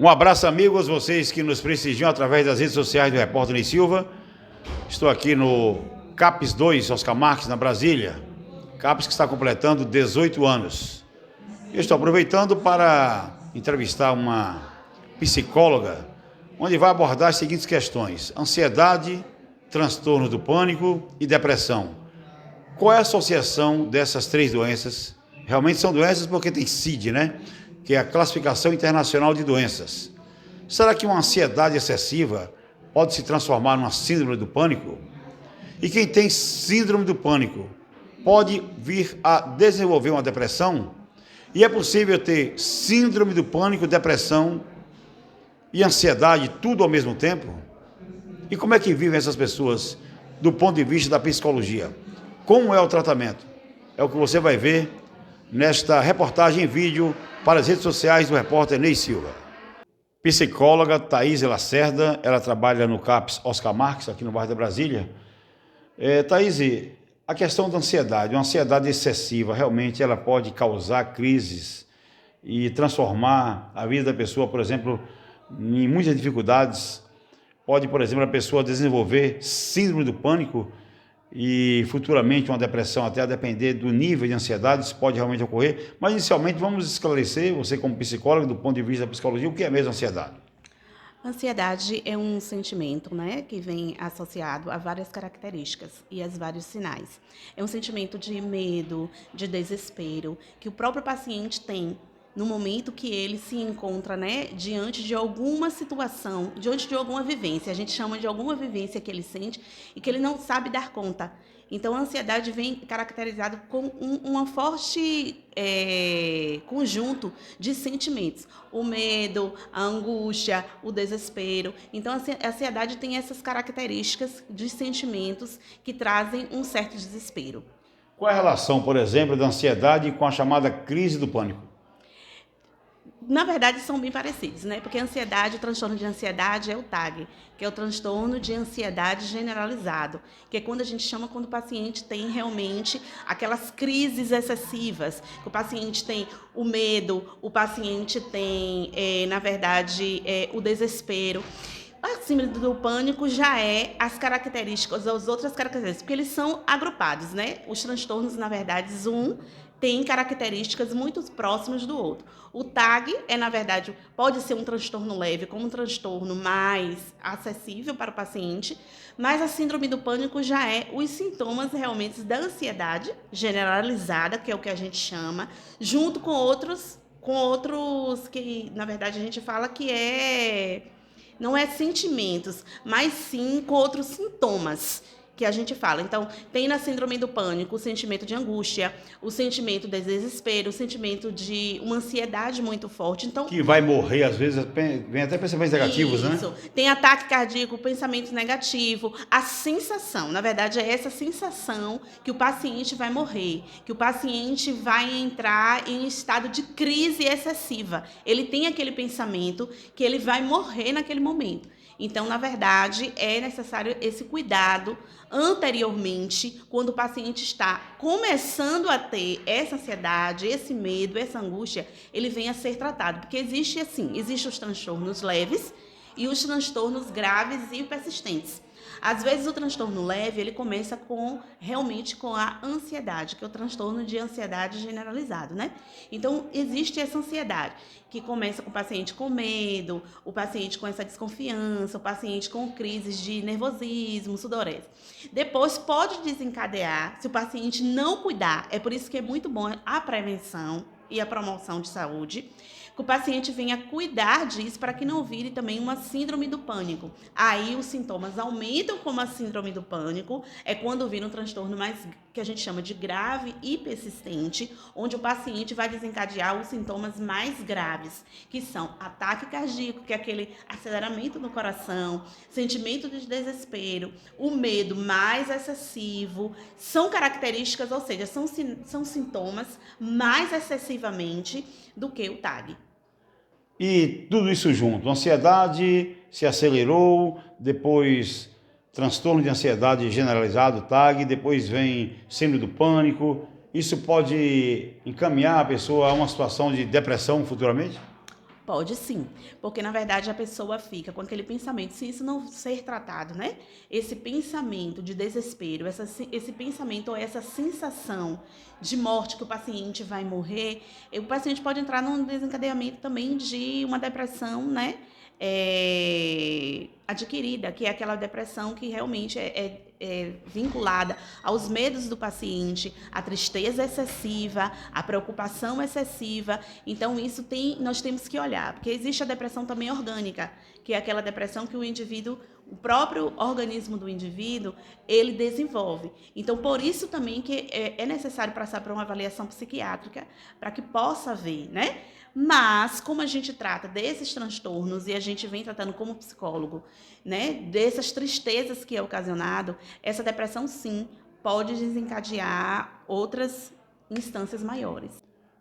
Um abraço, amigos, vocês que nos prestigiam através das redes sociais do Repórter Ney Silva. Estou aqui no CAPES 2, Oscar Marques, na Brasília. CAPES que está completando 18 anos. Eu estou aproveitando para entrevistar uma psicóloga, onde vai abordar as seguintes questões: ansiedade, transtorno do pânico e depressão. Qual é a associação dessas três doenças? Realmente são doenças porque tem CID, né? Que é a Classificação Internacional de Doenças. Será que uma ansiedade excessiva pode se transformar numa síndrome do pânico? E quem tem síndrome do pânico pode vir a desenvolver uma depressão? E é possível ter síndrome do pânico, depressão e ansiedade tudo ao mesmo tempo? E como é que vivem essas pessoas do ponto de vista da psicologia? Como é o tratamento? É o que você vai ver nesta reportagem em vídeo para as redes sociais do Repórter Ney Silva. Psicóloga Thaís Lacerda, ela trabalha no CAPES Oscar Marques, aqui no bairro da Brasília. Thaís, a questão da ansiedade, uma ansiedade excessiva, realmente ela pode causar crises e transformar a vida da pessoa, por exemplo, em muitas dificuldades. Pode, por exemplo, a pessoa desenvolver síndrome do pânico e futuramente uma depressão, até a depender do nível de ansiedade, isso pode realmente ocorrer. Mas inicialmente vamos esclarecer, você como psicólogo, do ponto de vista da psicologia, o que é mesmo ansiedade? Ansiedade é um sentimento, né, que vem associado a várias características e a vários sinais. É um sentimento de medo, de desespero, que o próprio paciente tem no momento que ele se encontra, né, diante de alguma situação, diante de alguma vivência. A gente chama de alguma vivência que ele sente e que ele não sabe dar conta. Então, a ansiedade vem caracterizado com uma forte conjunto de sentimentos. O medo, a angústia, o desespero. Então, a ansiedade tem essas características de sentimentos que trazem um certo desespero. Qual é a relação, por exemplo, da ansiedade com a chamada crise do pânico? Na verdade, são bem parecidos, né? Porque a ansiedade, o transtorno de ansiedade é o TAG, que é o transtorno de ansiedade generalizado, que é quando a gente chama quando o paciente tem realmente aquelas crises excessivas, que o paciente tem o medo, o paciente tem, na verdade, o desespero. A síndrome do pânico já é as características, as outras características, porque eles são agrupados, né? Os transtornos, na verdade, tem características muito próximas do outro. O TAG na verdade, pode ser um transtorno leve, como um transtorno mais acessível para o paciente, mas a síndrome do pânico já é os sintomas realmente da ansiedade generalizada, que é o que a gente chama, junto com outros que, na verdade, a gente fala que não é sentimentos, mas sim com outros sintomas que a gente fala. Então, tem na síndrome do pânico o sentimento de angústia, o sentimento de desespero, o sentimento de uma ansiedade muito forte. Então, que vai morrer, às vezes, vem até pensamentos negativos, né? Isso. Tem ataque cardíaco, pensamento negativo, a sensação, na verdade, é essa sensação que o paciente vai morrer, que o paciente vai entrar em um estado de crise excessiva. Ele tem aquele pensamento que ele vai morrer naquele momento. Então, na verdade, é necessário esse cuidado anteriormente, quando o paciente está começando a ter essa ansiedade, esse medo, essa angústia, ele vem a ser tratado. Porque existem os transtornos leves e os transtornos graves e persistentes. Às vezes o transtorno leve, ele começa realmente com a ansiedade, que é o transtorno de ansiedade generalizado, né? Então, existe essa ansiedade, que começa com o paciente com medo, o paciente com essa desconfiança, o paciente com crises de nervosismo, sudorese. Depois pode desencadear, se o paciente não cuidar, é por isso que é muito bom a prevenção e a promoção de saúde, que o paciente venha cuidar disso para que não vire também uma síndrome do pânico. Aí os sintomas aumentam como a síndrome do pânico, é quando vira um transtorno mais que a gente chama de grave e persistente, onde o paciente vai desencadear os sintomas mais graves, que são ataque cardíaco, que é aquele aceleramento no coração, sentimento de desespero, o medo mais excessivo, são características, ou seja, são sintomas mais excessivamente do que o TAG. E tudo isso junto, ansiedade se acelerou, depois transtorno de ansiedade generalizado, TAG, depois vem síndrome do pânico. Isso pode encaminhar a pessoa a uma situação de depressão futuramente? Pode sim, porque na verdade a pessoa fica com aquele pensamento, se isso não ser tratado, né? Esse pensamento de desespero, esse pensamento ou essa sensação de morte que o paciente vai morrer, o paciente pode entrar num desencadeamento também de uma depressão, né? Adquirida, que é aquela depressão que realmente é vinculada aos medos do paciente, à tristeza excessiva, à preocupação excessiva. Então, nós temos que olhar, porque existe a depressão também orgânica, que é aquela depressão que o próprio organismo do indivíduo, ele desenvolve. Então, por isso também que é necessário passar por uma avaliação psiquiátrica para que possa ver, né? Mas, como a gente trata desses transtornos e a gente vem tratando como psicólogo, né, dessas tristezas que é ocasionado, essa depressão, sim, pode desencadear outras instâncias maiores.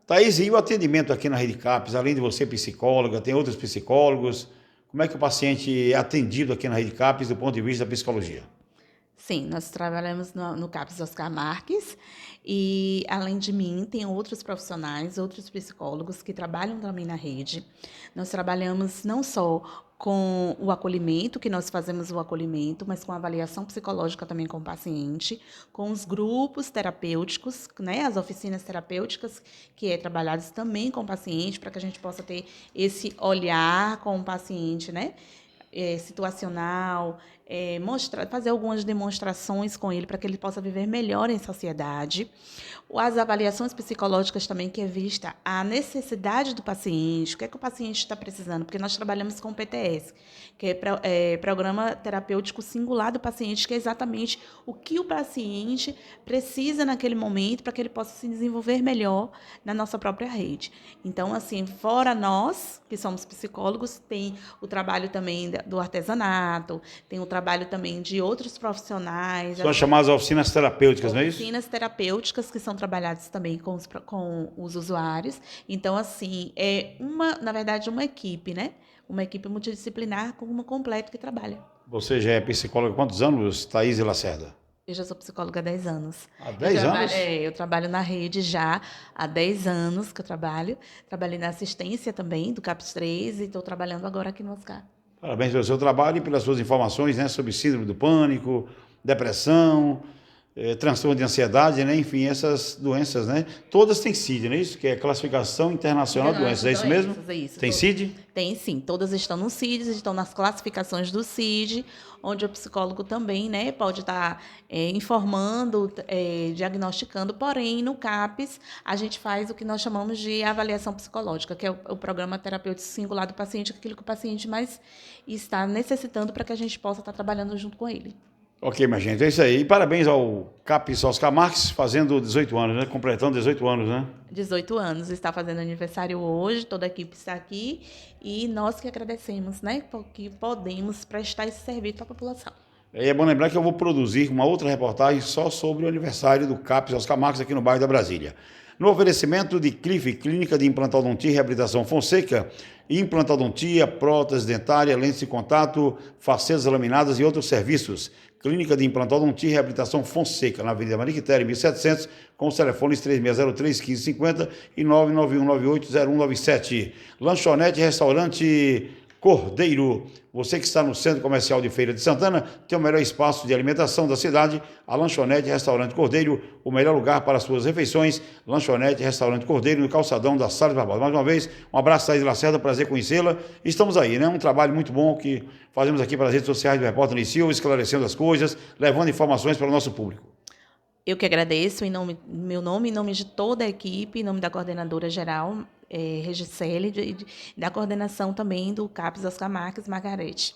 Thaís, e o atendimento aqui na Rede CAPES, além de você psicóloga, tem outros psicólogos, como é que o paciente é atendido aqui na Rede CAPES do ponto de vista da psicologia? Sim, nós trabalhamos no CAPES Oscar Marques e, além de mim, tem outros profissionais, outros psicólogos que trabalham também na rede. Nós trabalhamos não só com o acolhimento, que nós fazemos o acolhimento, mas com a avaliação psicológica também com o paciente, com os grupos terapêuticos, né, as oficinas terapêuticas, que é trabalhadas também com o paciente, para que a gente possa ter esse olhar com o paciente, né? Situacional, fazer algumas demonstrações com ele para que ele possa viver melhor em sociedade. As avaliações psicológicas também, que é vista a necessidade do paciente, o que é que o paciente está precisando, porque nós trabalhamos com o PTS, que é Programa Terapêutico Singular do Paciente, que é exatamente o que o paciente precisa naquele momento para que ele possa se desenvolver melhor na nossa própria rede. Então, assim, fora nós, que somos psicólogos, tem o trabalho também do artesanato, tem o trabalho também de outros profissionais. São chamadas oficinas terapêuticas, não é isso? Oficinas terapêuticas que são trabalhadas também com os usuários. Então, assim, na verdade, uma equipe, né? Uma equipe multidisciplinar com uma completa que trabalha. Você já é psicóloga há quantos anos, Thaís Lacerda? Eu já sou psicóloga há 10 anos. Há 10 anos? Eu trabalho na rede já há 10 anos que eu trabalho. Trabalhei na assistência também do CAPS 3 e estou trabalhando agora aqui no Oscar. Parabéns pelo seu trabalho e pelas suas informações, né, sobre síndrome do pânico, depressão, transtorno de ansiedade, né, enfim, essas doenças, né, todas têm CID, não é isso? Que é a Classificação Internacional de Doenças, é isso mesmo? É isso. Tem CID? Tem sim, todas estão no CID, estão nas classificações do CID, onde o psicólogo também, né, pode estar informando, diagnosticando, porém, no CAPES, a gente faz o que nós chamamos de avaliação psicológica, que é o programa terapêutico singular do paciente, aquilo que o paciente mais está necessitando para que a gente possa estar trabalhando junto com ele. Ok, minha gente, é isso aí. E parabéns ao CAPES Oscar Marques, fazendo 18 anos, né? Completando 18 anos, né? 18 anos, está fazendo aniversário hoje, toda a equipe está aqui e nós que agradecemos, né? Porque podemos prestar esse serviço para a população. E é bom lembrar que eu vou produzir uma outra reportagem só sobre o aniversário do CAPES Oscar Marques aqui no bairro da Brasília. No oferecimento de Cliff, Clínica de Implantodontia e Reabilitação Fonseca, implantodontia, prótese dentária, lentes de contato, facetas laminadas e outros serviços. Clínica de Implantodontia e Reabilitação Fonseca, na Avenida Maria Quitéria, 1700, com os telefones 3603-1550 e 991980197. Lanchonete Restaurante Cordeiro. Você que está no Centro Comercial de Feira de Santana, tem o melhor espaço de alimentação da cidade, a Lanchonete Restaurante Cordeiro, o melhor lugar para as suas refeições, Lanchonete Restaurante Cordeiro, no calçadão da Salles Barbosa. Mais uma vez, um abraço, Thaís Lacerda, prazer conhecê-la. Estamos aí, né? Um trabalho muito bom que fazemos aqui para as redes sociais do Repórter Ney Silva, esclarecendo as coisas, levando informações para o nosso público. Eu que agradeço, em nome de toda a equipe, em nome da coordenadora geral, Regicelli, da coordenação também do CAPES Oscar Marques Margarete.